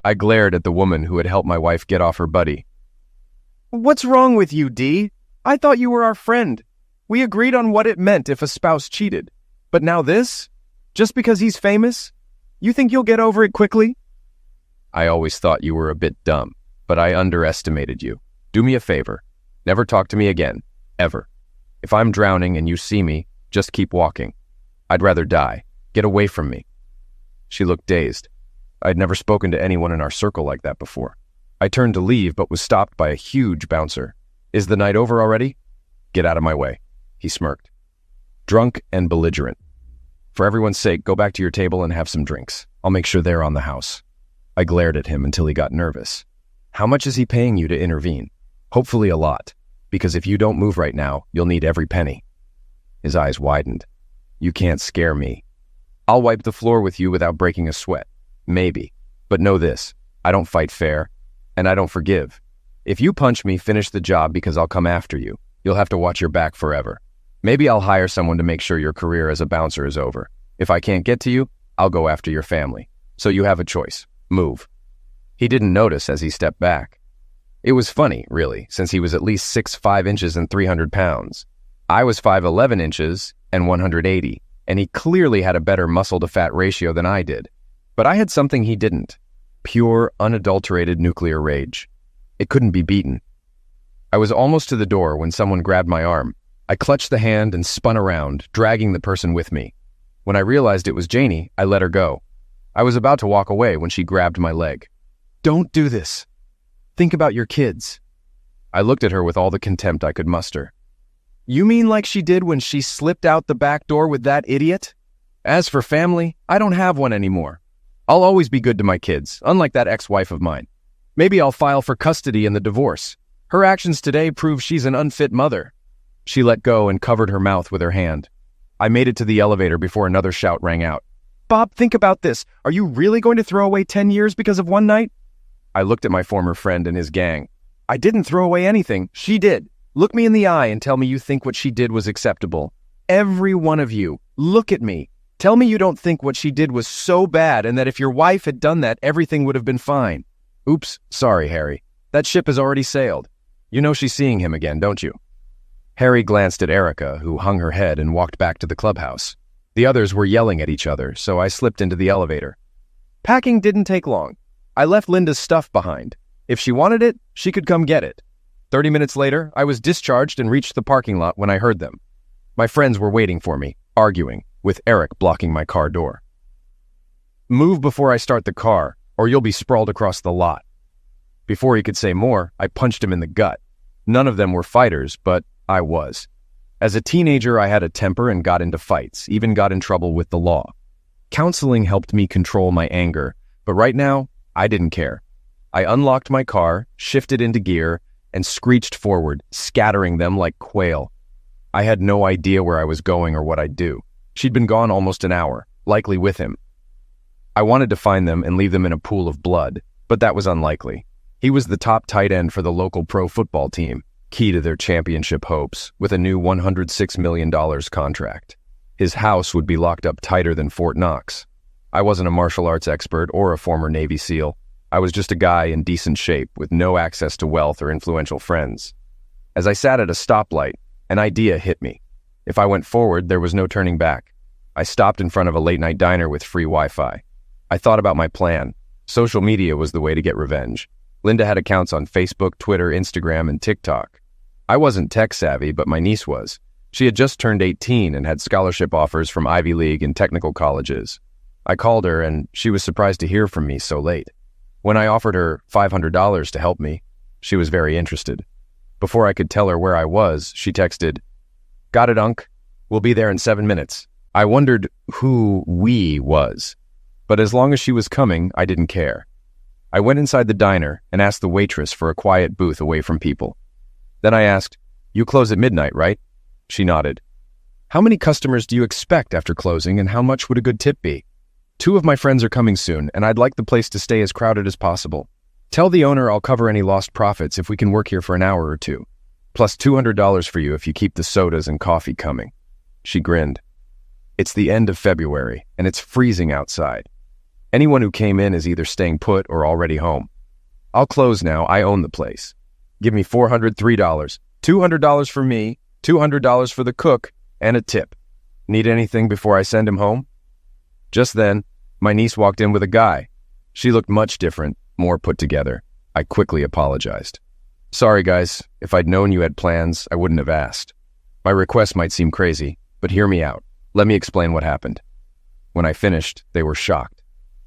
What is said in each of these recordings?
I glared at the woman who had helped my wife get off her buddy. What's wrong with you, Dee? I thought you were our friend. We agreed on what it meant if a spouse cheated. But now this? Just because he's famous? You think you'll get over it quickly? I always thought you were a bit dumb, but I underestimated you. Do me a favor. Never talk to me again. Ever. If I'm drowning and you see me, just keep walking. I'd rather die. Get away from me. She looked dazed. I'd never spoken to anyone in our circle like that before. I turned to leave, but was stopped by a huge bouncer. Is the night over already? Get out of my way. He smirked. Drunk and belligerent. For everyone's sake, go back to your table and have some drinks. I'll make sure they're on the house. I glared at him until he got nervous. How much is he paying you to intervene? Hopefully a lot, because if you don't move right now, you'll need every penny. His eyes widened. You can't scare me. I'll wipe the floor with you without breaking a sweat. Maybe. But know this, I don't fight fair, and I don't forgive. If you punch me, finish the job because I'll come after you. You'll have to watch your back forever. Maybe I'll hire someone to make sure your career as a bouncer is over. If I can't get to you, I'll go after your family. So you have a choice. Move. He didn't notice as he stepped back. It was funny, really, since he was at least 6'5" and 300 pounds. I was 5'11" and 180, and he clearly had a better muscle-to-fat ratio than I did. But I had something he didn't. Pure, unadulterated nuclear rage. It couldn't be beaten. I was almost to the door when someone grabbed my arm. I clutched the hand and spun around, dragging the person with me. When I realized it was Janie, I let her go. I was about to walk away when she grabbed my leg. Don't do this. Think about your kids. I looked at her with all the contempt I could muster. You mean like she did when she slipped out the back door with that idiot? As for family, I don't have one anymore. I'll always be good to my kids, unlike that ex-wife of mine. Maybe I'll file for custody in the divorce. Her actions today prove she's an unfit mother. She let go and covered her mouth with her hand. I made it to the elevator before another shout rang out. Bob, think about this. Are you really going to throw away 10 years because of one night? I looked at my former friend and his gang. I didn't throw away anything. She did. Look me in the eye and tell me you think what she did was acceptable. Every one of you. Look at me. Tell me you don't think what she did was so bad and that if your wife had done that, everything would have been fine. Oops, sorry, Harry. That ship has already sailed. You know she's seeing him again, don't you? Harry glanced at Erica, who hung her head and walked back to the clubhouse. The others were yelling at each other, so I slipped into the elevator. Packing didn't take long. I left Linda's stuff behind. If she wanted it, she could come get it. 30 minutes later, I was discharged and reached the parking lot when I heard them. My friends were waiting for me, arguing, with Eric blocking my car door. Move before I start the car, or you'll be sprawled across the lot. Before he could say more, I punched him in the gut. None of them were fighters, but I was. As a teenager, I had a temper and got into fights, even got in trouble with the law. Counseling helped me control my anger, but right now, I didn't care. I unlocked my car, shifted into gear, and screeched forward, scattering them like quail. I had no idea where I was going or what I'd do. She'd been gone almost an hour, likely with him. I wanted to find them and leave them in a pool of blood, but that was unlikely. He was the top tight end for the local pro football team, key to their championship hopes, with a new $106 million contract. His house would be locked up tighter than Fort Knox. I wasn't a martial arts expert or a former Navy SEAL. I was just a guy in decent shape with no access to wealth or influential friends. As I sat at a stoplight, an idea hit me. If I went forward, there was no turning back. I stopped in front of a late-night diner with free Wi-Fi. I thought about my plan. Social media was the way to get revenge. Linda had accounts on Facebook, Twitter, Instagram, and TikTok. I wasn't tech-savvy, but my niece was. She had just turned 18 and had scholarship offers from Ivy League and technical colleges. I called her, and she was surprised to hear from me so late. When I offered her $500 to help me, she was very interested. Before I could tell her where I was, she texted, "Got it, Unc. We'll be there in 7 minutes." I wondered who "we" was, but as long as she was coming, I didn't care. I went inside the diner and asked the waitress for a quiet booth away from people. Then I asked, "You close at midnight, right?" She nodded. "How many customers do you expect after closing, and how much would a good tip be? 2 of my friends are coming soon, and I'd like the place to stay as crowded as possible. Tell the owner I'll cover any lost profits if we can work here for an hour or two. Plus $200 for you if you keep the sodas and coffee coming." She grinned. "It's the end of February, and it's freezing outside. Anyone who came in is either staying put or already home. I'll close now. I own the place. Give me $403, $200 for me, $200 for the cook, and a tip. Need anything before I send him home?" Just then, my niece walked in with a guy. She looked much different, more put together. I quickly apologized. "Sorry, guys. If I'd known you had plans, I wouldn't have asked. My request might seem crazy, but hear me out. Let me explain what happened." When I finished, they were shocked.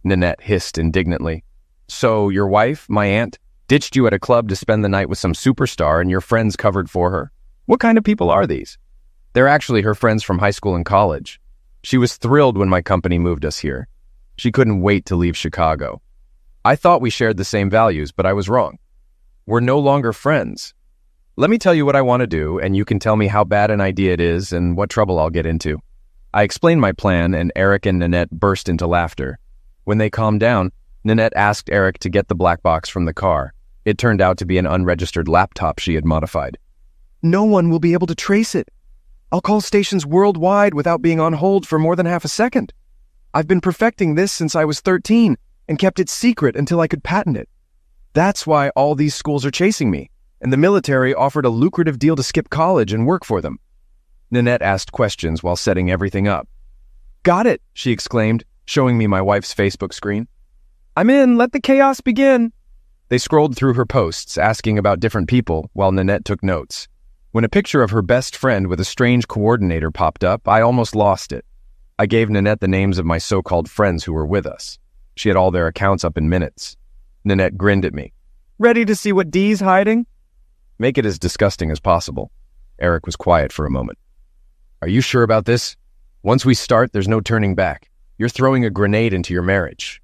Nanette hissed indignantly. "So your wife, my aunt, ditched you at a club to spend the night with some superstar and your friends covered for her? What kind of people are these?" "They're actually her friends from high school and college. She was thrilled when my company moved us here. She couldn't wait to leave Chicago. I thought we shared the same values, but I was wrong. We're no longer friends. Let me tell you what I want to do, and you can tell me how bad an idea it is and what trouble I'll get into." I explained my plan, and Eric and Nanette burst into laughter. When they calmed down, Nanette asked Eric to get the black box from the car. It turned out to be an unregistered laptop she had modified. "No one will be able to trace it. I'll call stations worldwide without being on hold for more than half a second. I've been perfecting this since I was 13 and kept it secret until I could patent it. That's why all these schools are chasing me, and the military offered a lucrative deal to skip college and work for them." Nanette asked questions while setting everything up. "Got it," she exclaimed, showing me my wife's Facebook screen. "I'm in. Let the chaos begin." They scrolled through her posts, asking about different people, while Nanette took notes. When a picture of her best friend with a strange coordinator popped up, I almost lost it. I gave Nanette the names of my so-called friends who were with us. She had all their accounts up in minutes. Nanette grinned at me. "Ready to see what Dee's hiding?" "Make it as disgusting as possible." Eric was quiet for a moment. "Are you sure about this? Once we start, there's no turning back. You're throwing a grenade into your marriage."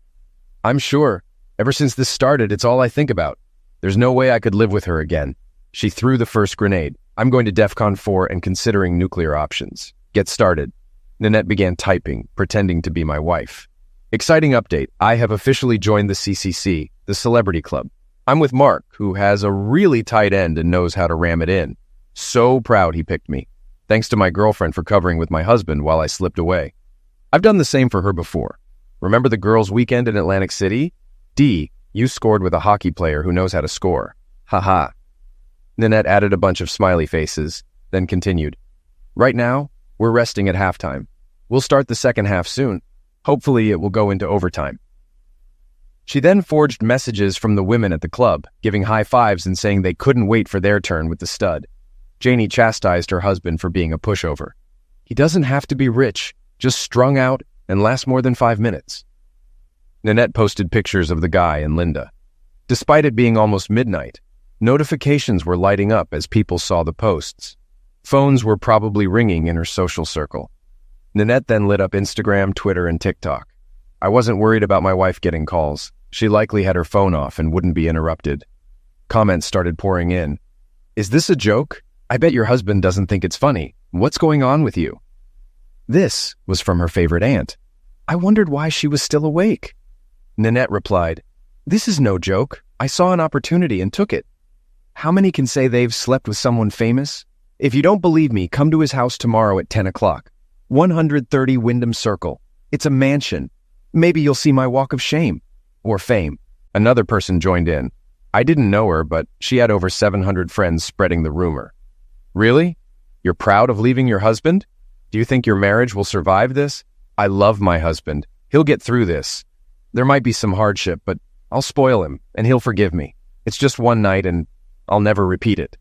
"I'm sure. Ever since this started, it's all I think about. There's no way I could live with her again." She threw the first grenade. "I'm going to DEFCON 4 and considering nuclear options. Get started." Nanette began typing, pretending to be my wife. "Exciting update. I have officially joined the CCC, the Celebrity Club. I'm with Mark, who has a really tight end and knows how to ram it in. So proud he picked me. Thanks to my girlfriend for covering with my husband while I slipped away. I've done the same for her before. Remember the girls' weekend in Atlantic City? Dee, you scored with a hockey player who knows how to score. Haha." Nanette added a bunch of smiley faces, then continued. "Right now, we're resting at halftime. We'll start the second half soon. Hopefully it will go into overtime." She then forged messages from the women at the club, giving high fives and saying they couldn't wait for their turn with the stud. Janie chastised her husband for being a pushover. "He doesn't have to be rich, just strung out and last more than 5 minutes." Nanette posted pictures of the guy and Linda. Despite it being almost midnight, notifications were lighting up as people saw the posts. Phones were probably ringing in her social circle. Nanette then lit up Instagram, Twitter, and TikTok. I wasn't worried about my wife getting calls. She likely had her phone off and wouldn't be interrupted. Comments started pouring in. "Is this a joke? I bet your husband doesn't think it's funny. What's going on with you?" This was from her favorite aunt. I wondered why she was still awake. Nanette replied, "This is no joke. I saw an opportunity and took it." How many can say they've slept with someone famous? If you don't believe me, come to his house tomorrow at 10 o'clock. 130 Wyndham Circle. It's a mansion. Maybe you'll see my walk of shame. Or fame. Another person joined in. I didn't know her, but she had over 700 friends spreading the rumor. "Really? You're proud of leaving your husband? Do you think your marriage will survive this? I love my husband. He'll get through this. There might be some hardship, but I'll spoil him, and he'll forgive me. It's just one night, and I'll never repeat it."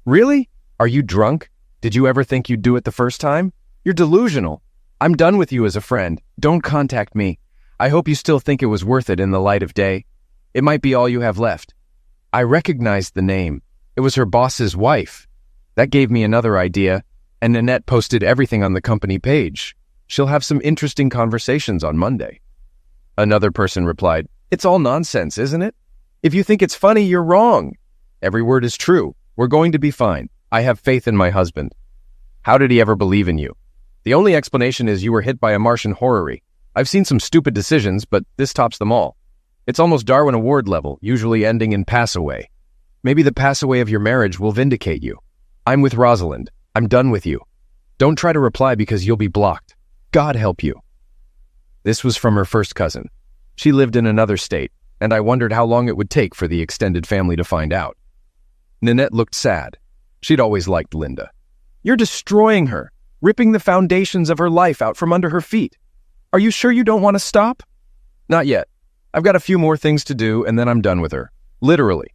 "Really? Are you drunk? Did you ever think you'd do it the first time? You're delusional. I'm done with you as a friend. Don't contact me. I hope you still think it was worth it in the light of day. It might be all you have left." I recognized the name. It was her boss's wife. That gave me another idea, and Nanette posted everything on the company page. She'll have some interesting conversations on Monday. Another person replied, "It's all nonsense, isn't it? If you think it's funny, you're wrong. Every word is true. We're going to be fine. I have faith in my husband." "How did he ever believe in you?" "The only explanation is you were hit by a Martian horary. I've seen some stupid decisions, but this tops them all. It's almost Darwin Award level, usually ending in pass away. Maybe the pass away of your marriage will vindicate you. I'm with Rosalind. I'm done with you. Don't try to reply because you'll be blocked. God help you." This was from her first cousin. She lived in another state, and I wondered how long it would take for the extended family to find out. Nanette looked sad. She'd always liked Linda. You're destroying her, ripping the foundations of her life out from under her feet. Are you sure you don't want to stop? Not yet. I've got a few more things to do, and then I'm done with her. Literally.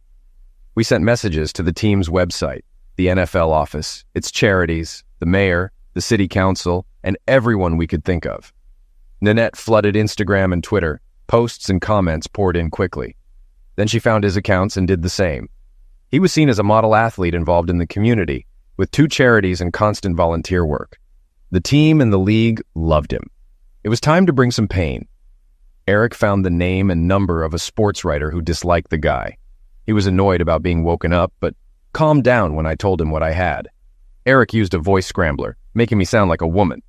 We sent messages to the team's website, the NFL office, its charities, the mayor, the city council, and everyone we could think of. Nanette flooded Instagram and Twitter. Posts and comments poured in quickly. Then she found his accounts and did the same. He was seen as a model athlete involved in the community, with 2 charities and constant volunteer work. The team and the league loved him. It was time to bring some pain. Eric found the name and number of a sports writer who disliked the guy. He was annoyed about being woken up, but calmed down when I told him what I had. Eric used a voice scrambler, making me sound like a woman.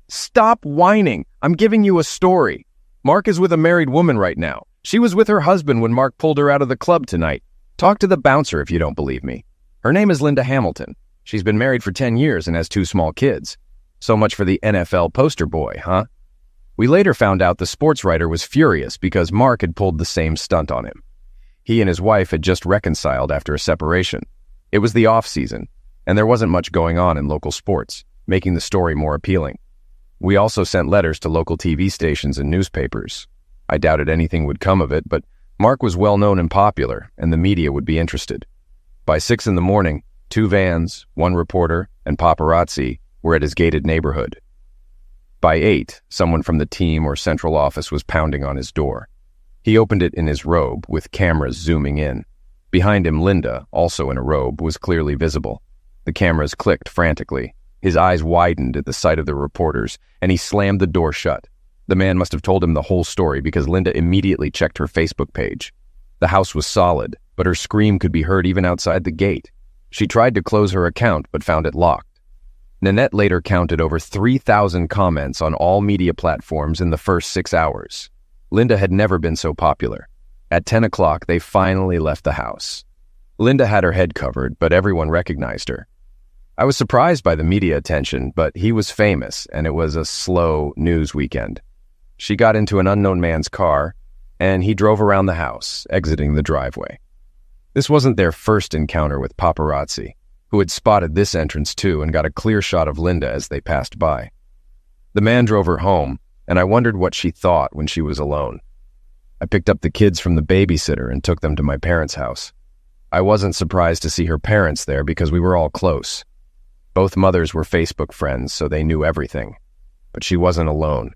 Stop whining. I'm giving you a story. Mark is with a married woman right now. She was with her husband when Mark pulled her out of the club tonight. Talk to the bouncer if you don't believe me. Her name is Linda Hamilton. She's been married for 10 years and has 2 small kids. So much for the NFL poster boy, huh? We later found out the sports writer was furious because Mark had pulled the same stunt on him. He and his wife had just reconciled after a separation. It was the off-season, and there wasn't much going on in local sports, making the story more appealing. We also sent letters to local TV stations and newspapers. I doubted anything would come of it, but Mark was well-known and popular, and the media would be interested. By 6 in the morning, 2 vans, 1 reporter, and paparazzi were at his gated neighborhood. By 8, someone from the team or central office was pounding on his door. He opened it in his robe, with cameras zooming in. Behind him, Linda, also in a robe, was clearly visible. The cameras clicked frantically. His eyes widened at the sight of the reporters, and he slammed the door shut. The man must have told him the whole story because Linda immediately checked her Facebook page. The house was solid, but her scream could be heard even outside the gate. She tried to close her account, but found it locked. Nanette later counted over 3,000 comments on all media platforms in the first 6 hours. Linda had never been so popular. At 10 o'clock, they finally left the house. Linda had her head covered, but everyone recognized her. I was surprised by the media attention, but he was famous, and it was a slow news weekend. She got into an unknown man's car, and he drove around the house, exiting the driveway. This wasn't their first encounter with paparazzi, who had spotted this entrance too and got a clear shot of Linda as they passed by. The man drove her home, and I wondered what she thought when she was alone. I picked up the kids from the babysitter and took them to my parents' house. I wasn't surprised to see her parents there because we were all close. Both mothers were Facebook friends, so they knew everything. But she wasn't alone.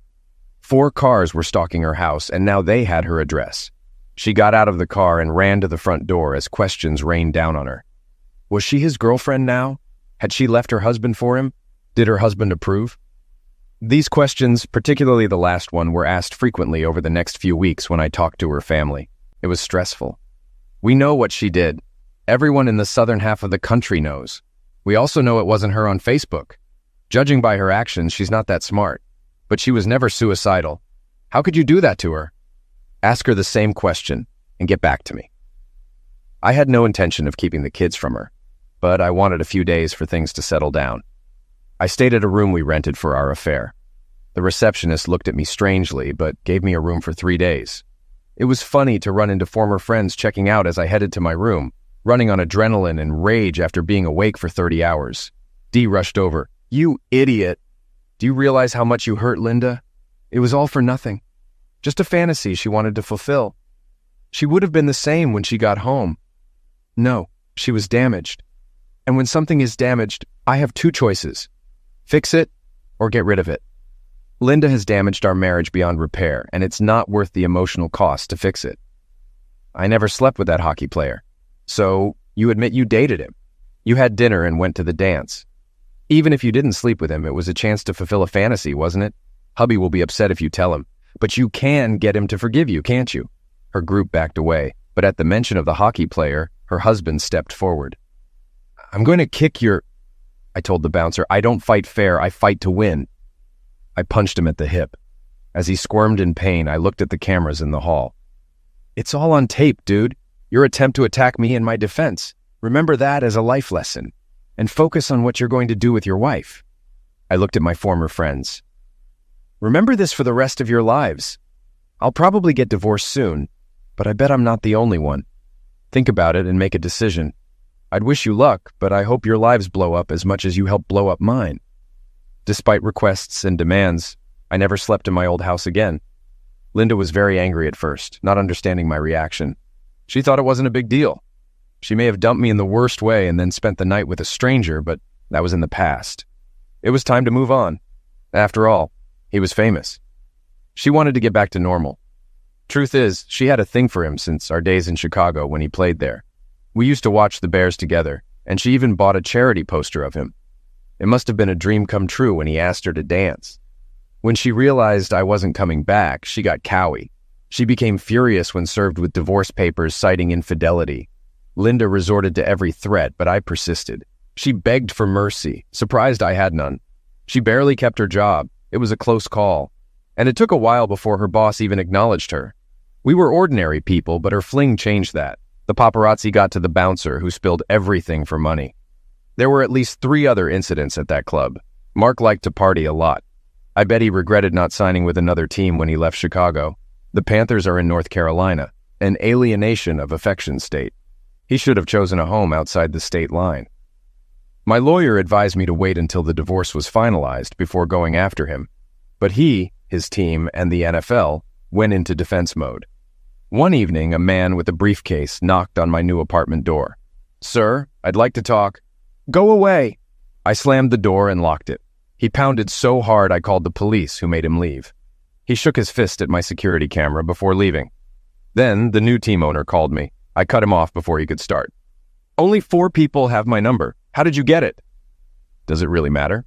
4 cars were stalking her house, and now they had her address. She got out of the car and ran to the front door as questions rained down on her. Was she his girlfriend now? Had she left her husband for him? Did her husband approve? These questions, particularly the last one, were asked frequently over the next few weeks when I talked to her family. It was stressful. We know what she did. Everyone in the southern half of the country knows. We also know it wasn't her on Facebook. Judging by her actions, she's not that smart. But she was never suicidal. How could you do that to her? Ask her the same question and get back to me. I had no intention of keeping the kids from her, but I wanted a few days for things to settle down. I stayed at a room we rented for our affair. The receptionist looked at me strangely, but gave me a room for 3 days. It was funny to run into former friends checking out as I headed to my room, running on adrenaline and rage after being awake for 30 hours. Dee rushed over. You idiot. Do you realize how much you hurt Linda? It was all for nothing. Just a fantasy she wanted to fulfill. She would have been the same when she got home. No, she was damaged. And when something is damaged, I have 2 choices. Fix it or get rid of it. Linda has damaged our marriage beyond repair, and it's not worth the emotional cost to fix it. I never slept with that hockey player. So, you admit you dated him. You had dinner and went to the dance. Even if you didn't sleep with him, it was a chance to fulfill a fantasy, wasn't it? Hubby will be upset if you tell him. But you can get him to forgive you, can't you? Her group backed away, but at the mention of the hockey player, her husband stepped forward. I'm going to kick your... I told the bouncer, I don't fight fair, I fight to win. I punched him at the hip. As he squirmed in pain, I looked at the cameras in the hall. It's all on tape, dude. Your attempt to attack me in my defense. Remember that as a life lesson. And focus on what you're going to do with your wife. I looked at my former friends. Remember this for the rest of your lives. I'll probably get divorced soon, but I bet I'm not the only one. Think about it and make a decision. I'd wish you luck, but I hope your lives blow up as much as you helped blow up mine." Despite requests and demands, I never slept in my old house again. Linda was very angry at first, not understanding my reaction. She thought it wasn't a big deal. She may have dumped me in the worst way and then spent the night with a stranger, but that was in the past. It was time to move on. After all, he was famous. She wanted to get back to normal. Truth is, she had a thing for him since our days in Chicago when he played there. We used to watch the Bears together, and she even bought a charity poster of him. It must have been a dream come true when he asked her to dance. When she realized I wasn't coming back, she got cowy. She became furious when served with divorce papers citing infidelity. Linda resorted to every threat, but I persisted. She begged for mercy, surprised I had none. She barely kept her job. It was a close call. And it took a while before her boss even acknowledged her. We were ordinary people, but her fling changed that. The paparazzi got to the bouncer, who spilled everything for money. There were at least 3 other incidents at that club. Mark liked to party a lot. I bet he regretted not signing with another team when he left Chicago. The Panthers are in North Carolina, an alienation of affection state. He should have chosen a home outside the state line. My lawyer advised me to wait until the divorce was finalized before going after him. But he, his team, and the NFL went into defense mode. One evening, a man with a briefcase knocked on my new apartment door. "Sir, I'd like to talk." "Go away." I slammed the door and locked it. He pounded so hard I called the police, who made him leave. He shook his fist at my security camera before leaving. Then the new team owner called me. I cut him off before he could start. "Only 4 people have my number. How did you get it?" "Does it really matter?"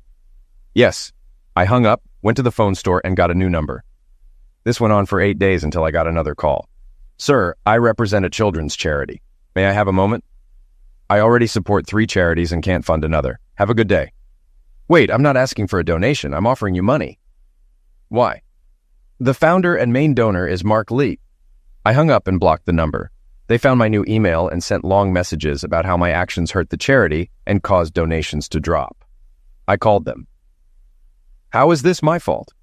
"Yes." I hung up, went to the phone store, and got a new number. This went on for 8 days until I got another call. "Sir, I represent a children's charity. May I have a moment?" "I already support 3 charities and can't fund another. Have a good day." "Wait, I'm not asking for a donation. I'm offering you money." "Why?" "The founder and main donor is Mark Lee." I hung up and blocked the number. They found my new email and sent long messages about how my actions hurt the charity and caused donations to drop. I called them. "How is this my fault?"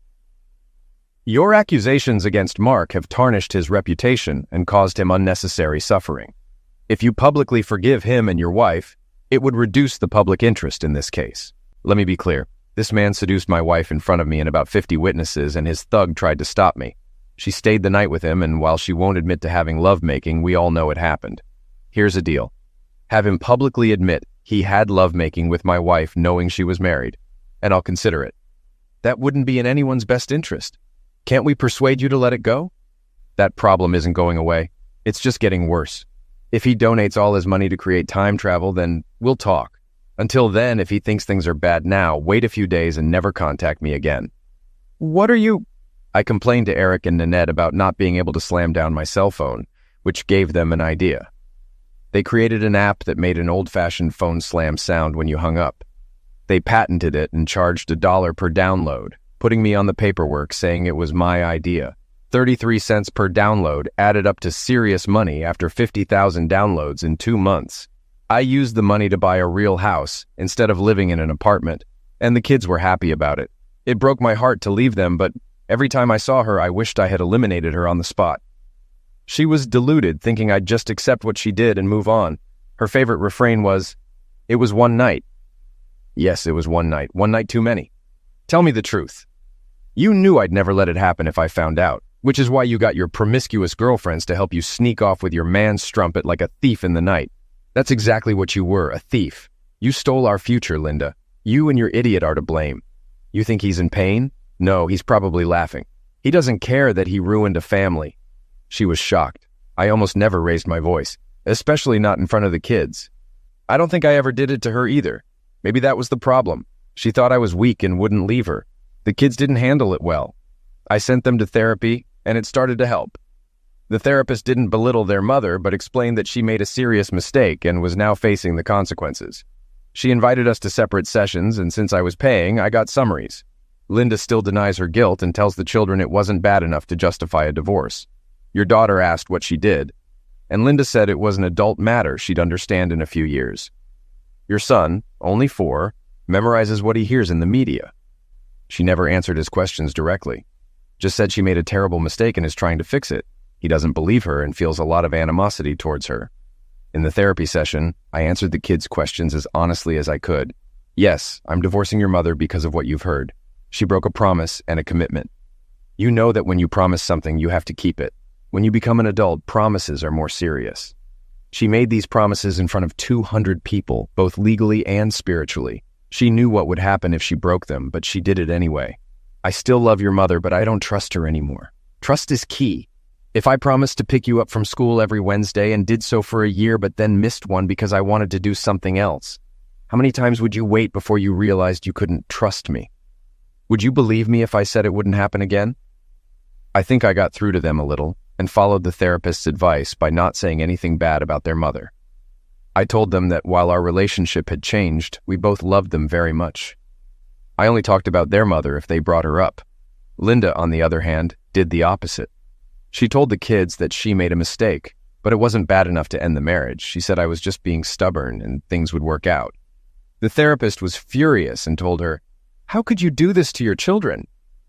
"Your accusations against Mark have tarnished his reputation and caused him unnecessary suffering. If you publicly forgive him and your wife, it would reduce the public interest in this case. Let me be clear. This man seduced my wife in front of me and about 50 witnesses, and his thug tried to stop me. She stayed the night with him, and while she won't admit to having lovemaking, we all know it happened. Here's a deal. Have him publicly admit he had lovemaking with my wife knowing she was married, and I'll consider it. That wouldn't be in anyone's best interest. Can't we persuade you to let it go? That problem isn't going away. It's just getting worse. If he donates all his money to create time travel, then we'll talk. Until then, if he thinks things are bad now, wait a few days and never contact me again." "What are you—" I complained to Eric and Nanette about not being able to slam down my cell phone, which gave them an idea. They created an app that made an old-fashioned phone slam sound when you hung up. They patented it and charged $1 per download, putting me on the paperwork saying it was my idea. 33 cents per download added up to serious money after 50,000 downloads in 2 months. I used the money to buy a real house instead of living in an apartment, and the kids were happy about it. It broke my heart to leave them, but every time I saw her, I wished I had eliminated her on the spot. She was deluded, thinking I'd just accept what she did and move on. Her favorite refrain was, "It was one night." Yes, it was one night too many. Tell me the truth. You knew I'd never let it happen if I found out, which is why you got your promiscuous girlfriends to help you sneak off with your man's strumpet like a thief in the night. That's exactly what you were, a thief. You stole our future, Linda. You and your idiot are to blame. You think he's in pain? No, he's probably laughing. He doesn't care that he ruined a family. She was shocked. I almost never raised my voice, especially not in front of the kids. I don't think I ever did it to her either. Maybe that was the problem. She thought I was weak and wouldn't leave her. The kids didn't handle it well. I sent them to therapy, and it started to help. The therapist didn't belittle their mother, but explained that she made a serious mistake and was now facing the consequences. She invited us to separate sessions, and since I was paying, I got summaries. Linda still denies her guilt and tells the children it wasn't bad enough to justify a divorce. Your daughter asked what she did, and Linda said it was an adult matter she'd understand in a few years. Your son, only 4, memorizes what he hears in the media. She never answered his questions directly. Just said she made a terrible mistake and is trying to fix it. He doesn't believe her and feels a lot of animosity towards her. In the therapy session, I answered the kids' questions as honestly as I could. Yes, I'm divorcing your mother because of what you've heard. She broke a promise and a commitment. You know that when you promise something, you have to keep it. When you become an adult, promises are more serious. She made these promises in front of 200 people, both legally and spiritually. She knew what would happen if she broke them, but she did it anyway. I still love your mother, but I don't trust her anymore. Trust is key. If I promised to pick you up from school every Wednesday and did so for a year but then missed one because I wanted to do something else, how many times would you wait before you realized you couldn't trust me? Would you believe me if I said it wouldn't happen again? I think I got through to them a little and followed the therapist's advice by not saying anything bad about their mother. I told them that while our relationship had changed, we both loved them very much. I only talked about their mother if they brought her up. Linda, on the other hand, did the opposite. She told the kids that she made a mistake, but it wasn't bad enough to end the marriage. She said I was just being stubborn and things would work out. The therapist was furious and told her, "How could you do this to your children?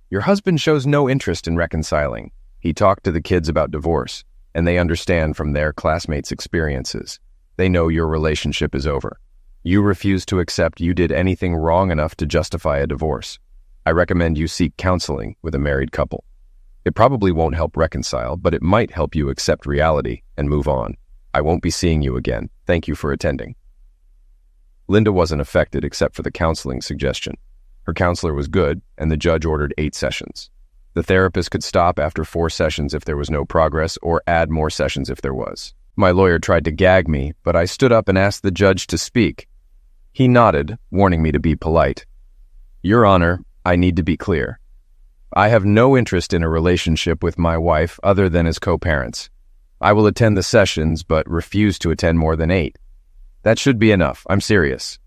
Your husband shows no interest in reconciling. He talked to the kids about divorce, and they understand from their classmates' experiences. They know your relationship is over. You refuse to accept you did anything wrong enough to justify a divorce. I recommend you seek counseling with a married couple. It probably won't help reconcile, but it might help you accept reality and move on. I won't be seeing you again. Thank you for attending." Linda wasn't affected except for the counseling suggestion. Her counselor was good, and the judge ordered 8 sessions. The therapist could stop after 4 sessions if there was no progress or add more sessions if there was. My lawyer tried to gag me, but I stood up and asked the judge to speak. He nodded, warning me to be polite. "Your Honor, I need to be clear. I have no interest in a relationship with my wife other than as co-parents. I will attend the sessions, but refuse to attend more than 8. That should be enough. I'm serious.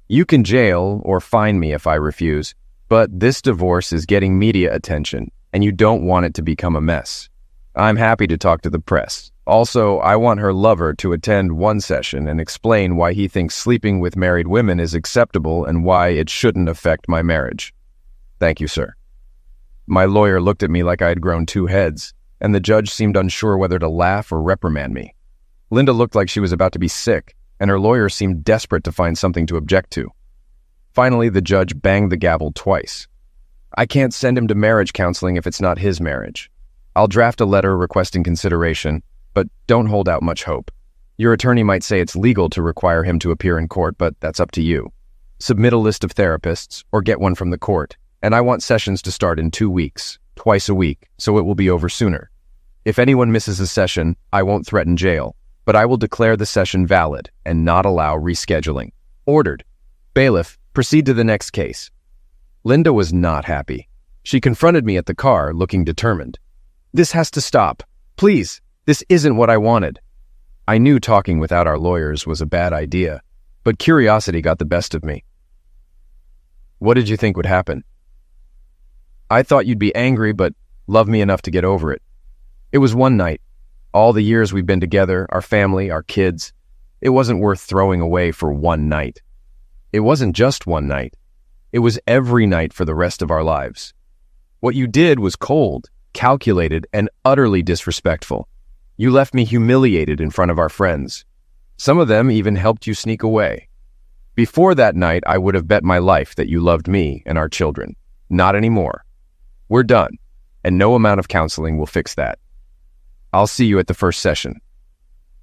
You can jail or fine me if I refuse, but this divorce is getting media attention, and you don't want it to become a mess. I'm happy to talk to the press. Also, I want her lover to attend one session and explain why he thinks sleeping with married women is acceptable and why it shouldn't affect my marriage. Thank you, sir." My lawyer looked at me like I had grown 2 heads, and the judge seemed unsure whether to laugh or reprimand me. Linda looked like she was about to be sick, and her lawyer seemed desperate to find something to object to. Finally, the judge banged the gavel twice. "I can't send him to marriage counseling if it's not his marriage. I'll draft a letter requesting consideration, but don't hold out much hope. Your attorney might say it's legal to require him to appear in court, but that's up to you. Submit a list of therapists or get one from the court, and I want sessions to start in 2 weeks, twice a week, so it will be over sooner. If anyone misses a session, I won't threaten jail, but I will declare the session valid and not allow rescheduling. Ordered. Bailiff, proceed to the next case." Linda was not happy. She confronted me at the car, looking determined. "This has to stop. Please, this isn't what I wanted." I knew talking without our lawyers was a bad idea, but curiosity got the best of me. "What did you think would happen?" "I thought you'd be angry, but love me enough to get over it. It was one night. All the years we've been together, our family, our kids, it wasn't worth throwing away for one night. It wasn't just one night. It was every night for the rest of our lives. What you did was cold, calculated, and utterly disrespectful. You left me humiliated in front of our friends. Some of them even helped you sneak away. Before that night, I would have bet my life that you loved me and our children. Not anymore. We're done, and no amount of counseling will fix that. I'll see you at the first session."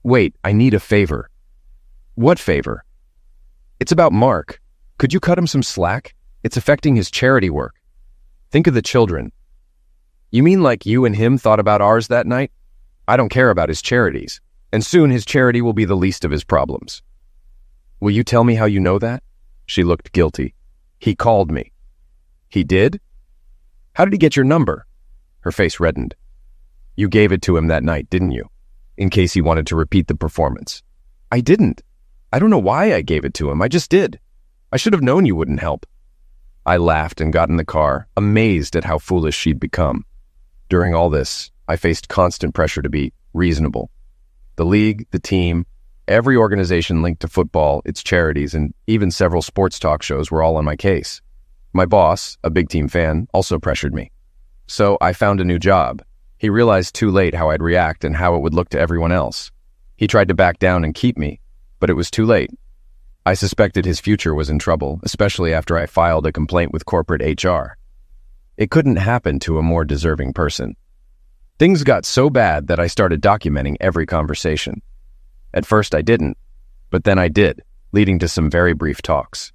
"Wait, I need a favor." "What favor?" "It's about Mark. Could you cut him some slack? It's affecting his charity work. Think of the children." "You mean like you and him thought about ours that night? I don't care about his charities, and soon his charity will be the least of his problems." "Will you tell me how you know that?" She looked guilty. "He called me." "He did? How did he get your number?" Her face reddened. "You gave it to him that night, didn't you? In case he wanted to repeat the performance." "I didn't. I don't know why I gave it to him. I just did. I should have known you wouldn't help." I laughed and got in the car, amazed at how foolish she'd become. During all this, I faced constant pressure to be reasonable. The league, the team, every organization linked to football, its charities, and even several sports talk shows were all on my case. My boss, a big team fan, also pressured me. So I found a new job. He realized too late how I'd react and how it would look to everyone else. He tried to back down and keep me, but it was too late. I suspected his future was in trouble, especially after I filed a complaint with corporate HR. It couldn't happen to a more deserving person. Things got so bad that I started documenting every conversation. At first I didn't, but then I did, leading to some very brief talks.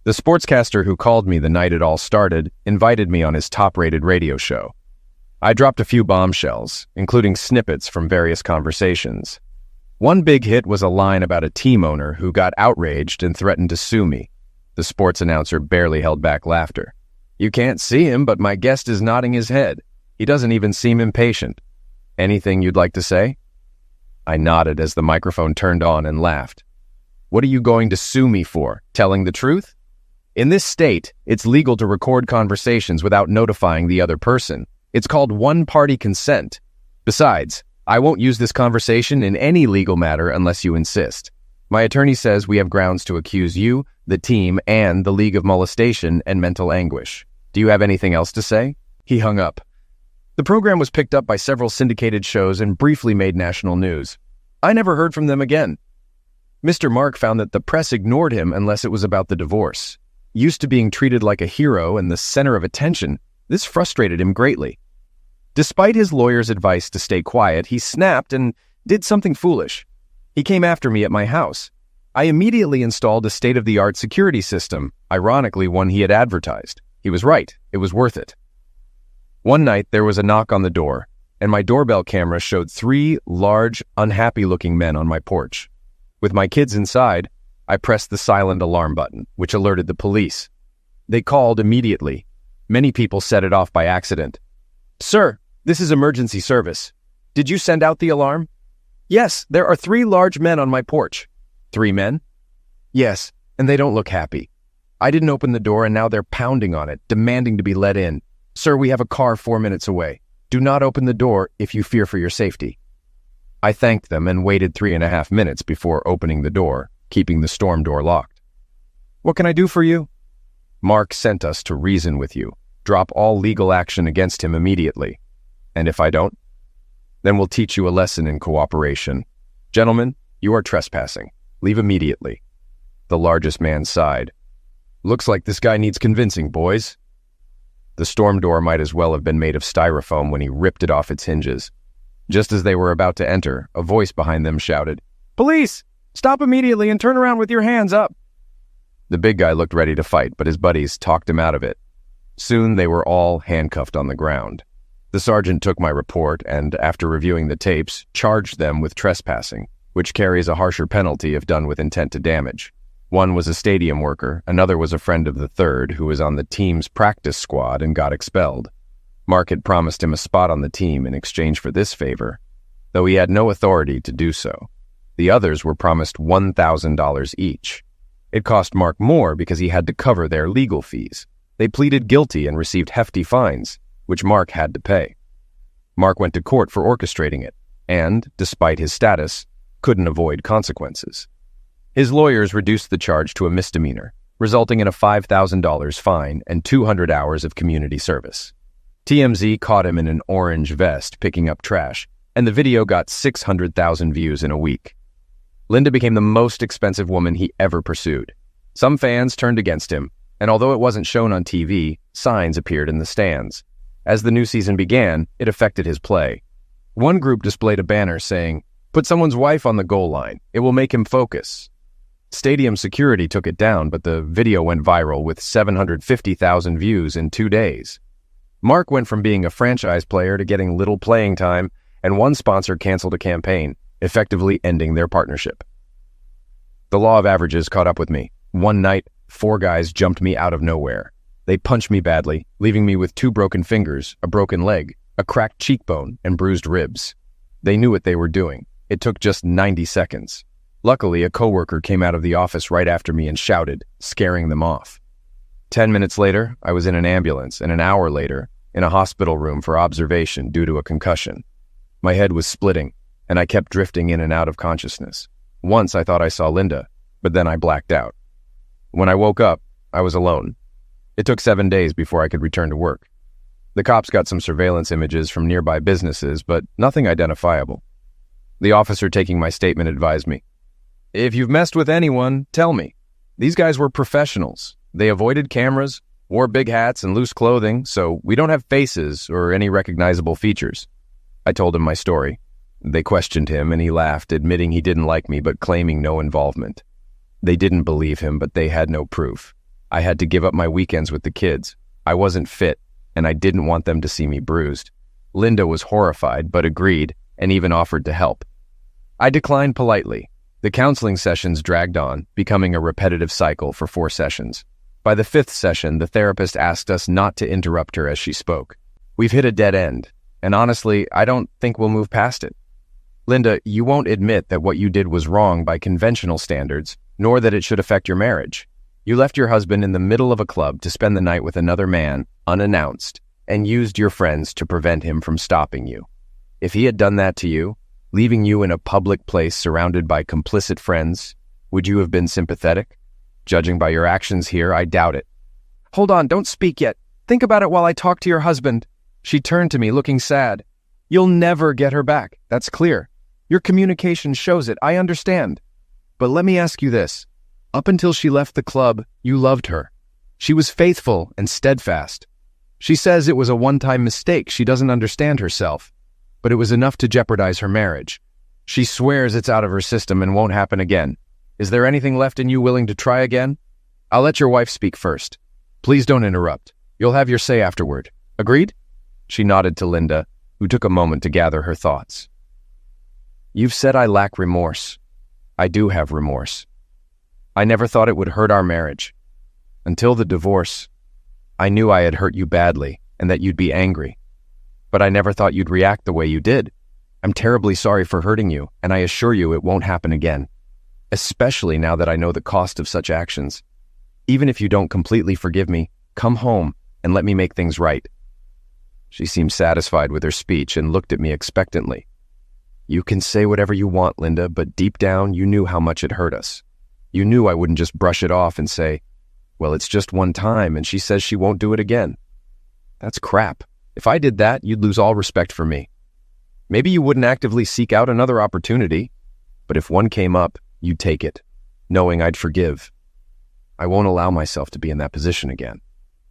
The sportscaster who called me the night it all started invited me on his top-rated radio show. I dropped a few bombshells, including snippets from various conversations. One big hit was a line about a team owner who got outraged and threatened to sue me. The sports announcer barely held back laughter. "You can't see him, but my guest is nodding his head. He doesn't even seem impatient. Anything you'd like to say?" I nodded as the microphone turned on and laughed. "What are you going to sue me for? Telling the truth? In this state, it's legal to record conversations without notifying the other person. It's called one-party consent. Besides, I won't use this conversation in any legal matter unless you insist. My attorney says we have grounds to accuse you, the team, and the League of Molestation and mental anguish. Do you have anything else to say?" He hung up. The program was picked up by several syndicated shows and briefly made national news. I never heard from them again. Mr. Mark found that the press ignored him unless it was about the divorce. Used to being treated like a hero and the center of attention, this frustrated him greatly. Despite his lawyer's advice to stay quiet, he snapped and did something foolish. He came after me at my house. I immediately installed a state-of-the-art security system, ironically one he had advertised. He was right. It was worth it. One night, there was a knock on the door, and my doorbell camera showed 3 large, unhappy-looking men on my porch. With my kids inside, I pressed the silent alarm button, which alerted the police. They called immediately. Many people set it off by accident. "Sir, this is emergency service. Did you send out the alarm?" "Yes, there are 3 large men on my porch." "3 men?" "Yes, and they don't look happy. I didn't open the door and now they're pounding on it, demanding to be let in. Sir, we have a car 4 minutes away. Do not open the door if you fear for your safety." I thanked them and waited 3.5 minutes before opening the door, keeping the storm door locked. "What can I do for you?" "Mark sent us to reason with you. Drop all legal action against him immediately. And if I don't, then we'll teach you a lesson in cooperation. Gentlemen, you are trespassing. Leave immediately." The largest man sighed. "Looks like this guy needs convincing, boys." The storm door might as well have been made of styrofoam when he ripped it off its hinges. Just as they were about to enter, a voice behind them shouted, "Police! Stop immediately and turn around with your hands up." The big guy looked ready to fight, but his buddies talked him out of it. Soon they were all handcuffed on the ground. The sergeant took my report and, after reviewing the tapes, charged them with trespassing, which carries a harsher penalty if done with intent to damage. One was a stadium worker, another was a friend of the third who was on the team's practice squad and got expelled. Mark had promised him a spot on the team in exchange for this favor, though he had no authority to do so. The others were promised $1,000 each. It cost Mark more because he had to cover their legal fees. They pleaded guilty and received hefty fines, which Mark had to pay. Mark went to court for orchestrating it, and, despite his status, couldn't avoid consequences. His lawyers reduced the charge to a misdemeanor, resulting in a $5,000 fine and 200 hours of community service. TMZ caught him in an orange vest picking up trash, and the video got 600,000 views in a week. Linda became the most expensive woman he ever pursued. Some fans turned against him, and although it wasn't shown on TV, signs appeared in the stands. As the new season began, it affected his play. One group displayed a banner saying, "Put someone's wife on the goal line. It will make him focus." Stadium security took it down, but the video went viral with 750,000 views in 2 days. Mark went from being a franchise player to getting little playing time, and one sponsor canceled a campaign, effectively ending their partnership. The law of averages caught up with me. One night, 4 guys jumped me out of nowhere. They punched me badly, leaving me with 2 broken fingers, a broken leg, a cracked cheekbone, and bruised ribs. They knew what they were doing. It took just 90 seconds. Luckily, a coworker came out of the office right after me and shouted, scaring them off. 10 minutes later, I was in an ambulance, and an hour later, in a hospital room for observation due to a concussion. My head was splitting, and I kept drifting in and out of consciousness. Once I thought I saw Linda, but then I blacked out. When I woke up, I was alone. It took 7 days before I could return to work. The cops got some surveillance images from nearby businesses, but nothing identifiable. The officer taking my statement advised me, "If you've messed with anyone, tell me. These guys were professionals. They avoided cameras, wore big hats and loose clothing, so we don't have faces or any recognizable features." I told him my story. They questioned him and he laughed, admitting he didn't like me but claiming no involvement. They didn't believe him, but they had no proof. I had to give up my weekends with the kids. I wasn't fit, and I didn't want them to see me bruised. Linda was horrified, but agreed, and even offered to help. I declined politely. The counseling sessions dragged on, becoming a repetitive cycle for 4 sessions. By the 5th session, the therapist asked us not to interrupt her as she spoke. "We've hit a dead end, and honestly, I don't think we'll move past it. Linda, you won't admit that what you did was wrong by conventional standards, nor that it should affect your marriage. You left your husband in the middle of a club to spend the night with another man, unannounced, and used your friends to prevent him from stopping you. If he had done that to you, leaving you in a public place surrounded by complicit friends, would you have been sympathetic? Judging by your actions here, I doubt it." "Hold on, don't speak yet. Think about it while I talk to your husband." She turned to me, looking sad. "You'll never get her back, that's clear. Your communication shows it, I understand. But let me ask you this. Up until she left the club, you loved her. She was faithful and steadfast. She says it was a one-time mistake, she doesn't understand herself. But it was enough to jeopardize her marriage. She swears it's out of her system and won't happen again. Is there anything left in you willing to try again? I'll let your wife speak first. Please don't interrupt. You'll have your say afterward. Agreed?" She nodded to Linda, who took a moment to gather her thoughts. "You've said I lack remorse. I do have remorse. I never thought it would hurt our marriage. Until the divorce, I knew I had hurt you badly and that you'd be angry. But I never thought you'd react the way you did. I'm terribly sorry for hurting you, and I assure you it won't happen again. Especially now that I know the cost of such actions. Even if you don't completely forgive me, come home and let me make things right." She seemed satisfied with her speech and looked at me expectantly. "You can say whatever you want, Linda, but deep down you knew how much it hurt us. You knew I wouldn't just brush it off and say, 'Well, it's just one time and she says she won't do it again.' That's crap. If I did that, you'd lose all respect for me. Maybe you wouldn't actively seek out another opportunity, but if one came up, you'd take it, knowing I'd forgive. I won't allow myself to be in that position again.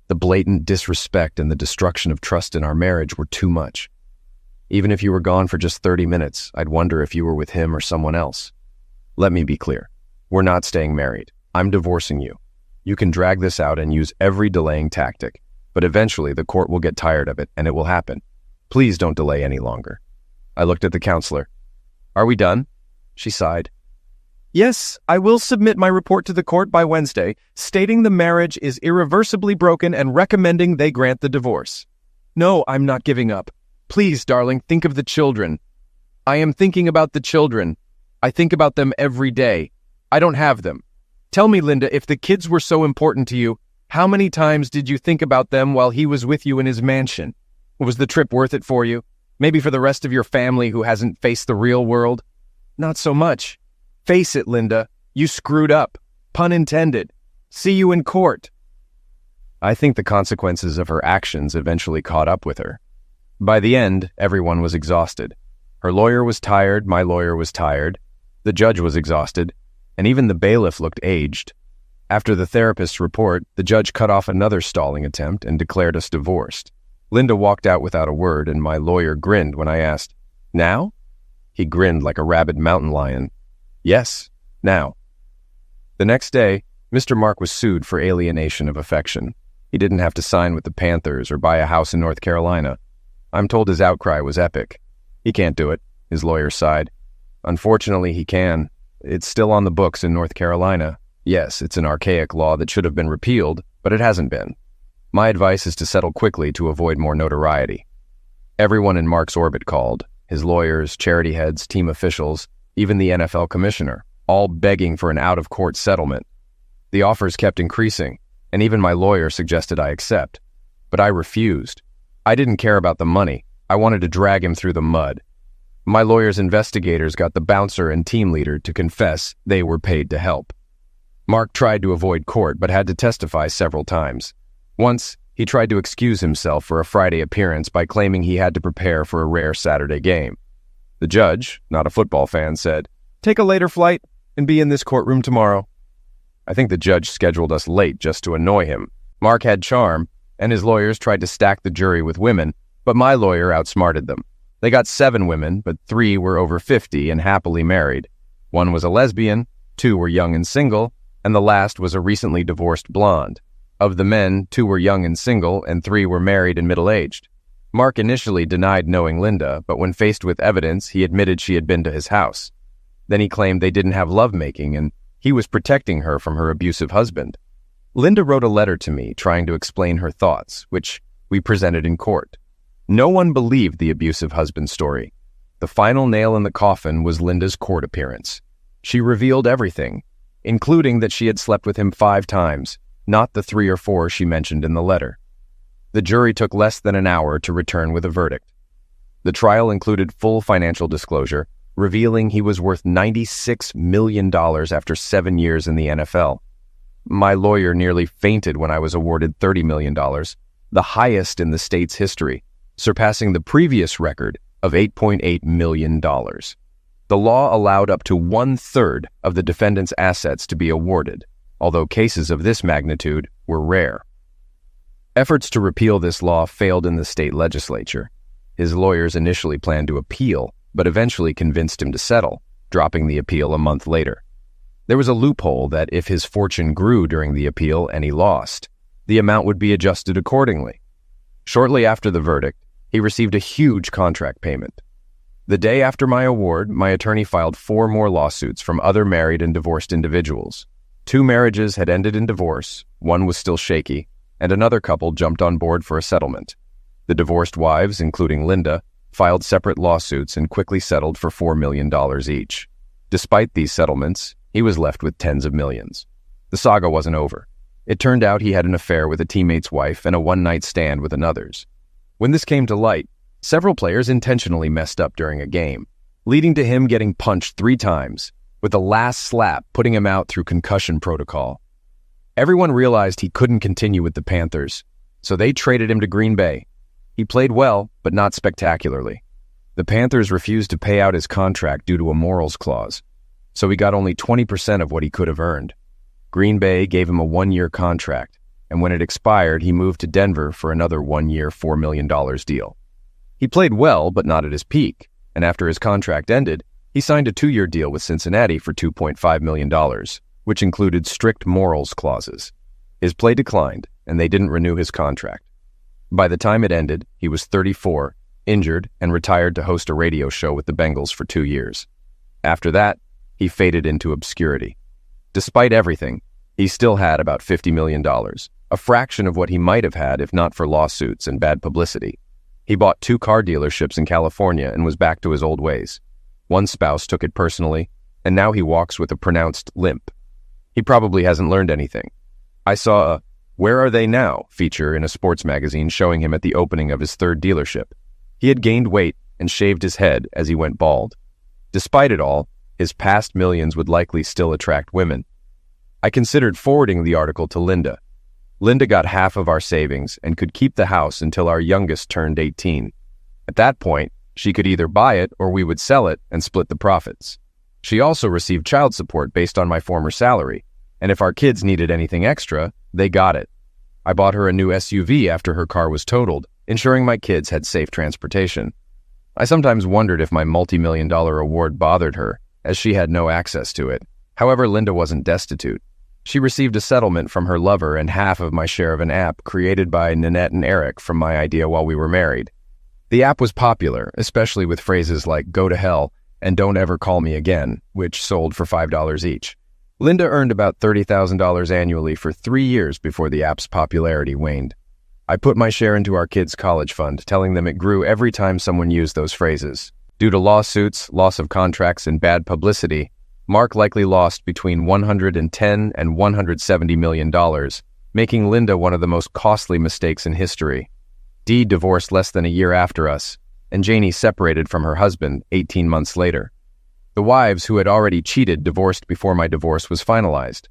The blatant disrespect and the destruction of trust in our marriage were too much. Even if you were gone for just 30 minutes, I'd wonder if you were with him or someone else. Let me be clear. We're not staying married. I'm divorcing you. You can drag this out and use every delaying tactic, but eventually the court will get tired of it and it will happen. Please don't delay any longer." I looked at the counselor. "Are we done?" She sighed. "Yes, I will submit my report to the court by Wednesday, stating the marriage is irreversibly broken and recommending they grant the divorce. No, I'm not giving up. Please, darling, think of the children. I am thinking about the children. I think about them every day. I don't have them. Tell me, Linda, if the kids were so important to you, how many times did you think about them while he was with you in his mansion? Was the trip worth it for you? Maybe for the rest of your family who hasn't faced the real world? Not so much. Face it, Linda. You screwed up. Pun intended. See you in court." I think the consequences of her actions eventually caught up with her. By the end, everyone was exhausted. Her lawyer was tired, my lawyer was tired, the judge was exhausted, and even the bailiff looked aged. After the therapist's report, the judge cut off another stalling attempt and declared us divorced. Linda walked out without a word, and my lawyer grinned when I asked, "Now?" He grinned like a rabid mountain lion. "Yes, now." The next day, Mr. Mark was sued for alienation of affection. He didn't have to sign with the Panthers or buy a house in North Carolina. I'm told his outcry was epic. He can't do it, his lawyer sighed. Unfortunately, he can. It's still on the books in North Carolina. Yes, it's an archaic law that should have been repealed, but it hasn't been. My advice is to settle quickly to avoid more notoriety. Everyone in Mark's orbit called, his lawyers, charity heads, team officials, even the NFL commissioner, all begging for an out-of-court settlement. The offers kept increasing, and even my lawyer suggested I accept. But I refused. I didn't care about the money. I wanted to drag him through the mud. My lawyer's investigators got the bouncer and team leader to confess they were paid to help. Mark tried to avoid court but had to testify several times. Once, He tried to excuse himself for a Friday appearance by claiming he had to prepare for a rare Saturday game. The judge, not a football fan, said, "Take a later flight and be in this courtroom tomorrow." I think the judge scheduled us late just to annoy him. Mark had charm, and his lawyers tried to stack the jury with women, but my lawyer outsmarted them. They got 7 women, but 3 were over 50 and happily married. 1 was a lesbian, 2 were young and single, and the last was a recently divorced blonde. Of the men, 2 were young and single, and 3 were married and middle-aged. Mark initially denied knowing Linda, but when faced with evidence, he admitted she had been to his house. Then he claimed they didn't have lovemaking, and he was protecting her from her abusive husband. Linda wrote a letter to me trying to explain her thoughts, which we presented in court. No one believed the abusive husband story. The final nail in the coffin was Linda's court appearance. She revealed everything, including that she had slept with him 5 times, not the 3 or 4 she mentioned in the letter. The jury took less than an hour to return with a verdict. The trial included full financial disclosure, revealing he was worth $96 million after 7 years in the NFL. My lawyer nearly fainted when I was awarded $30 million, the highest in the state's history, surpassing the previous record of $8.8 million. The law allowed up to 1/3 of the defendant's assets to be awarded, although cases of this magnitude were rare. Efforts to repeal this law failed in the state legislature. His lawyers initially planned to appeal, but eventually convinced him to settle, dropping the appeal a month later. There was a loophole that if his fortune grew during the appeal and he lost, the amount would be adjusted accordingly. Shortly after the verdict, he received a huge contract payment. The day after my award, my attorney filed 4 more lawsuits from other married and divorced individuals. 2 marriages had ended in divorce, 1 was still shaky, and another couple jumped on board for a settlement. The divorced wives, including Linda, filed separate lawsuits and quickly settled for $4 million each. Despite these settlements, he was left with tens of millions. The saga wasn't over. It turned out he had an affair with a teammate's wife and a one-night stand with another's. When this came to light, several players intentionally messed up during a game, leading to him getting punched 3 times, with the last slap putting him out through concussion protocol. Everyone realized he couldn't continue with the Panthers, so they traded him to Green Bay. He played well, but not spectacularly. The Panthers refused to pay out his contract due to a morals clause, so he got only 20% of what he could have earned. Green Bay gave him a 1-year contract, and when it expired, he moved to Denver for another 1-year, $4 million deal. He played well, but not at his peak, and after his contract ended, he signed a 2-year deal with Cincinnati for $2.5 million, which included strict morals clauses. His play declined, and they didn't renew his contract. By the time it ended, he was 34, injured, and retired to host a radio show with the Bengals for 2 years. After that, he faded into obscurity. Despite everything, he still had about $50 million, a fraction of what he might have had if not for lawsuits and bad publicity. He bought 2 car dealerships in California and was back to his old ways. One spouse took it personally, and now he walks with a pronounced limp. He probably hasn't learned anything. I saw a "Where Are They Now?" feature in a sports magazine showing him at the opening of his 3rd dealership. He had gained weight and shaved his head as he went bald. Despite it all, his past millions would likely still attract women. I considered forwarding the article to Linda. Linda got half of our savings and could keep the house until our youngest turned 18. At that point, she could either buy it or we would sell it and split the profits. She also received child support based on my former salary, and if our kids needed anything extra, they got it. I bought her a new SUV after her car was totaled, ensuring my kids had safe transportation. I sometimes wondered if my multi-million-dollar award bothered her, as she had no access to it. However, Linda wasn't destitute. She received a settlement from her lover and half of my share of an app created by Nanette and Eric from my idea while we were married. The app was popular, especially with phrases like "go to hell" and "don't ever call me again," which sold for $5 each. Linda earned about $30,000 annually for 3 years before the app's popularity waned. I put my share into our kids' college fund, telling them it grew every time someone used those phrases. Due to lawsuits, loss of contracts, and bad publicity, Mark likely lost between $110 and $170 million, making Linda one of the most costly mistakes in history. Dee divorced less than a year after us, and Janie separated from her husband 18 months later. The wives who had already cheated divorced before my divorce was finalized.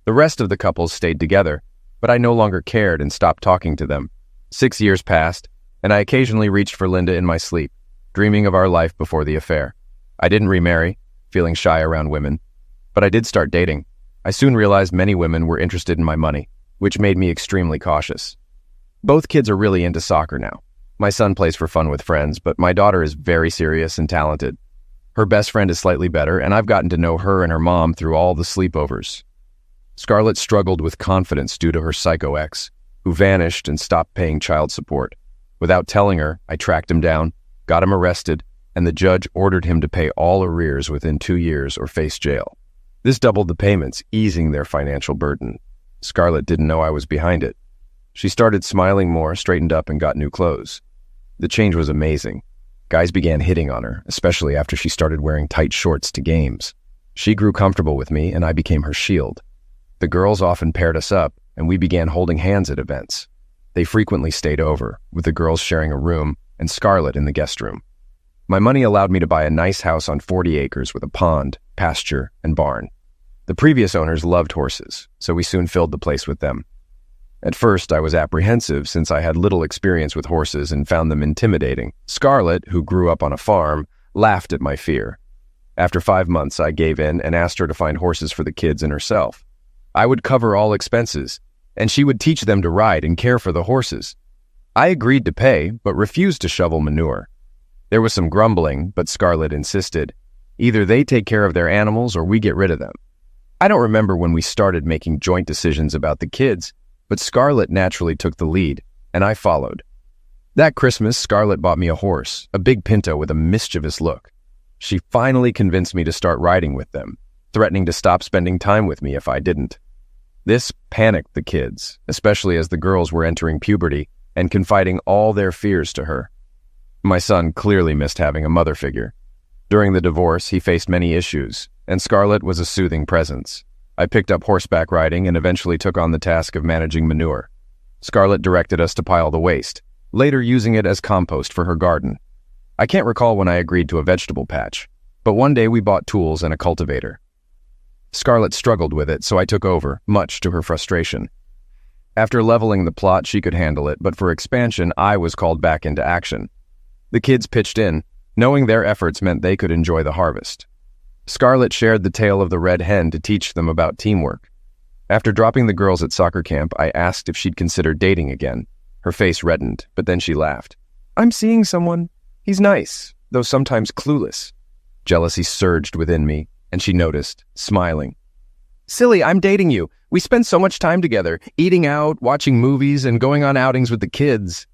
The rest of the couples stayed together, but I no longer cared and stopped talking to them. 6 years passed, and I occasionally reached for Linda in my sleep, dreaming of our life before the affair. I didn't remarry, feeling shy around women, but I did start dating. I soon realized many women were interested in my money, which made me extremely cautious. Both kids are really into soccer now. My son plays for fun with friends, but my daughter is very serious and talented. Her best friend is slightly better, and I've gotten to know her and her mom through all the sleepovers. Scarlett struggled with confidence due to her psycho ex, who vanished and stopped paying child support. Without telling her, I tracked him down, got him arrested, and the judge ordered him to pay all arrears within 2 years or face jail. This doubled the payments, easing their financial burden. Scarlett didn't know I was behind it. She started smiling more, straightened up, and got new clothes. The change was amazing. Guys began hitting on her, especially after she started wearing tight shorts to games. She grew comfortable with me, and I became her shield. The girls often paired us up, and we began holding hands at events. They frequently stayed over, with the girls sharing a room and Scarlett in the guest room. My money allowed me to buy a nice house on 40 acres with a pond, pasture, and barn. The previous owners loved horses, so we soon filled the place with them. At first, I was apprehensive since I had little experience with horses and found them intimidating. Scarlett, who grew up on a farm, laughed at my fear. After 5 months, I gave in and asked her to find horses for the kids and herself. I would cover all expenses, and she would teach them to ride and care for the horses. I agreed to pay, but refused to shovel manure. There was some grumbling, but Scarlett insisted. Either they take care of their animals or we get rid of them. I don't remember when we started making joint decisions about the kids, but Scarlett naturally took the lead, and I followed. That Christmas, Scarlett bought me a horse, a big pinto with a mischievous look. She finally convinced me to start riding with them, threatening to stop spending time with me if I didn't. This panicked the kids, especially as the girls were entering puberty and confiding all their fears to her. My son clearly missed having a mother figure. During the divorce, he faced many issues, and Scarlett was a soothing presence. I picked up horseback riding and eventually took on the task of managing manure. Scarlett directed us to pile the waste, later using it as compost for her garden. I can't recall when I agreed to a vegetable patch, but one day we bought tools and a cultivator. Scarlett struggled with it, so I took over, much to her frustration. After leveling the plot, she could handle it, but for expansion, I was called back into action. The kids pitched in, knowing their efforts meant they could enjoy the harvest. Scarlett shared the tale of the red hen to teach them about teamwork. After dropping the girls at soccer camp, I asked if she'd consider dating again. Her face reddened, but then she laughed. "I'm seeing someone. He's nice, though sometimes clueless." Jealousy surged within me, and she noticed, smiling. "Silly, I'm dating you. We spend so much time together, eating out, watching movies, and going on outings with the kids.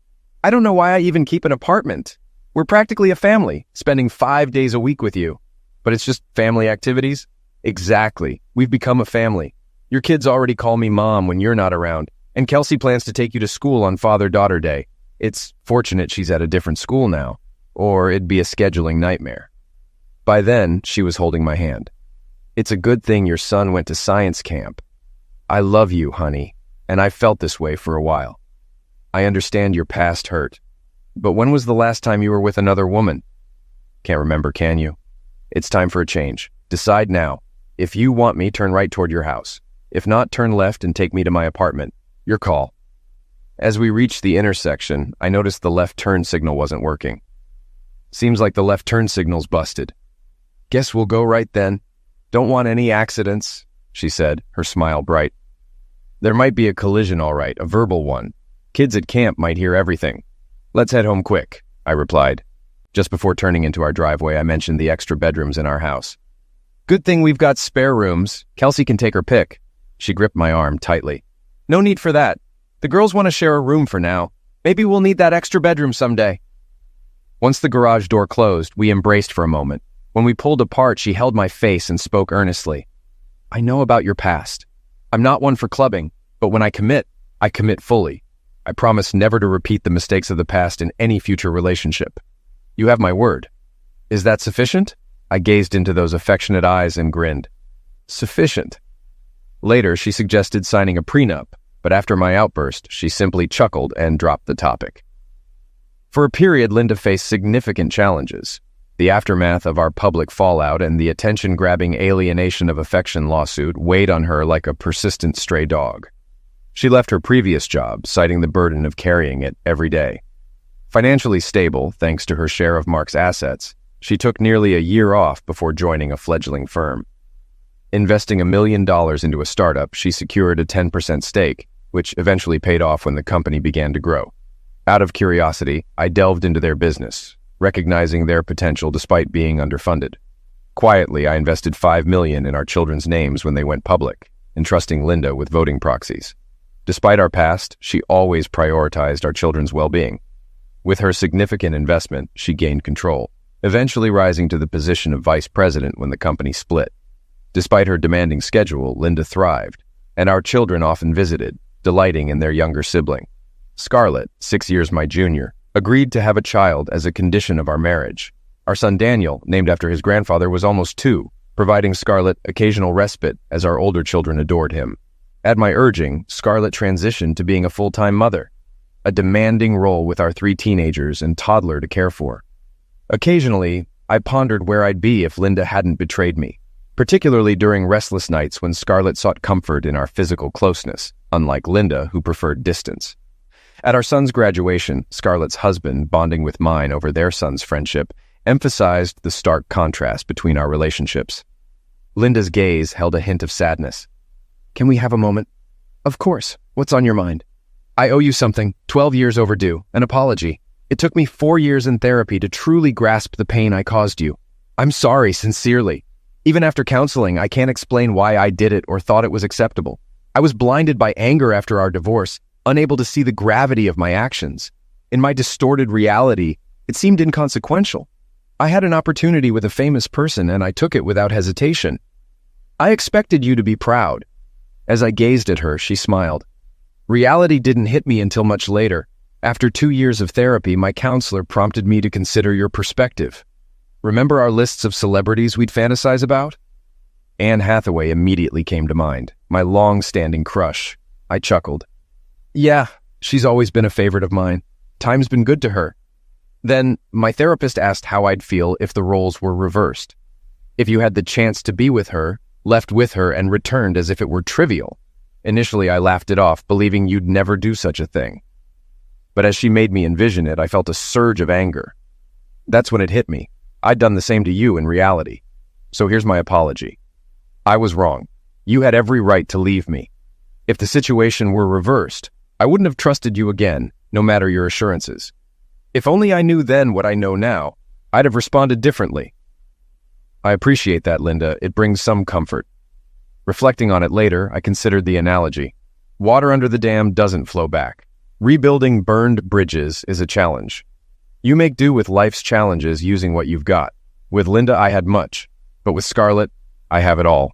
I don't know why I even keep an apartment. We're practically a family, spending 5 days a week with you. But it's just family activities?" "Exactly. We've become a family. Your kids already call me Mom when you're not around, and Kelsey plans to take you to school on Father-Daughter Day. It's fortunate she's at a different school now, or it'd be a scheduling nightmare." By then, she was holding my hand. "It's a good thing your son went to science camp. I love you, honey, and I've felt this way for a while. I understand your past hurt, but when was the last time you were with another woman? Can't remember, can you? It's time for a change. Decide now. If you want me, turn right toward your house. If not, turn left and take me to my apartment. Your call." As we reached the intersection, I noticed the left turn signal wasn't working. "Seems like the left turn signal's busted. Guess we'll go right then. Don't want any accidents," she said, her smile bright. "There might be a collision, all right, a verbal one. Kids at camp might hear everything. Let's head home quick," I replied. Just before turning into our driveway, I mentioned the extra bedrooms in our house. "Good thing we've got spare rooms. Kelsey can take her pick." She gripped my arm tightly. "No need for that. The girls want to share a room for now. Maybe we'll need that extra bedroom someday." Once the garage door closed, we embraced for a moment. When we pulled apart, she held my face and spoke earnestly. "I know about your past. I'm not one for clubbing, but when I commit fully. I promise never to repeat the mistakes of the past in any future relationship. You have my word. Is that sufficient?" I gazed into those affectionate eyes and grinned. "Sufficient." Later, she suggested signing a prenup, but after my outburst, she simply chuckled and dropped the topic. For a period, Linda faced significant challenges. The aftermath of our public fallout and the attention-grabbing alienation of affection lawsuit weighed on her like a persistent stray dog. She left her previous job, citing the burden of carrying it every day. Financially stable, thanks to her share of Mark's assets, she took nearly a year off before joining a fledgling firm. Investing $1 million into a startup, she secured a 10% stake, which eventually paid off when the company began to grow. Out of curiosity, I delved into their business, recognizing their potential despite being underfunded. Quietly, I invested $5 million in our children's names when they went public, entrusting Linda with voting proxies. Despite our past, she always prioritized our children's well-being. With her significant investment, she gained control, eventually rising to the position of vice president when the company split. Despite her demanding schedule, Linda thrived, and our children often visited, delighting in their younger sibling. Scarlett, 6 years my junior, agreed to have a child as a condition of our marriage. Our son Daniel, named after his grandfather, was almost 2, providing Scarlett occasional respite as our older children adored him. At my urging, Scarlett transitioned to being a full-time mother, a demanding role with our 3 teenagers and toddler to care for. Occasionally, I pondered where I'd be if Linda hadn't betrayed me, particularly during restless nights when Scarlett sought comfort in our physical closeness, unlike Linda, who preferred distance. At our son's graduation, Scarlett's husband, bonding with mine over their son's friendship, emphasized the stark contrast between our relationships. Linda's gaze held a hint of sadness. "Can we have a moment?" "Of course. What's on your mind?" "I owe you something, 12 years overdue, an apology. It took me 4 years in therapy to truly grasp the pain I caused you. I'm sorry, sincerely. Even after counseling, I can't explain why I did it or thought it was acceptable. I was blinded by anger after our divorce, unable to see the gravity of my actions. In my distorted reality, it seemed inconsequential. I had an opportunity with a famous person, and I took it without hesitation. I expected you to be proud." As I gazed at her, she smiled. "Reality didn't hit me until much later. After 2 years of therapy, my counselor prompted me to consider your perspective. Remember our lists of celebrities we'd fantasize about?" Anne Hathaway immediately came to mind, my long-standing crush. I chuckled. "Yeah, she's always been a favorite of mine. Time's been good to her." Then, my therapist asked how I'd feel if the roles were reversed. If you had the chance to be with her, left with her, and returned as if it were trivial. Initially, I laughed it off, believing you'd never do such a thing. But as she made me envision it, I felt a surge of anger. That's when it hit me. I'd done the same to you in reality. So here's my apology. I was wrong. You had every right to leave me. If the situation were reversed, I wouldn't have trusted you again, no matter your assurances. If only I knew then what I know now, I'd have responded differently. I appreciate that, Linda. It brings some comfort. Reflecting on it later, I considered the analogy. Water under the dam doesn't flow back. Rebuilding burned bridges is a challenge. You make do with life's challenges using what you've got. With Linda, I had much, but with Scarlett, I have it all.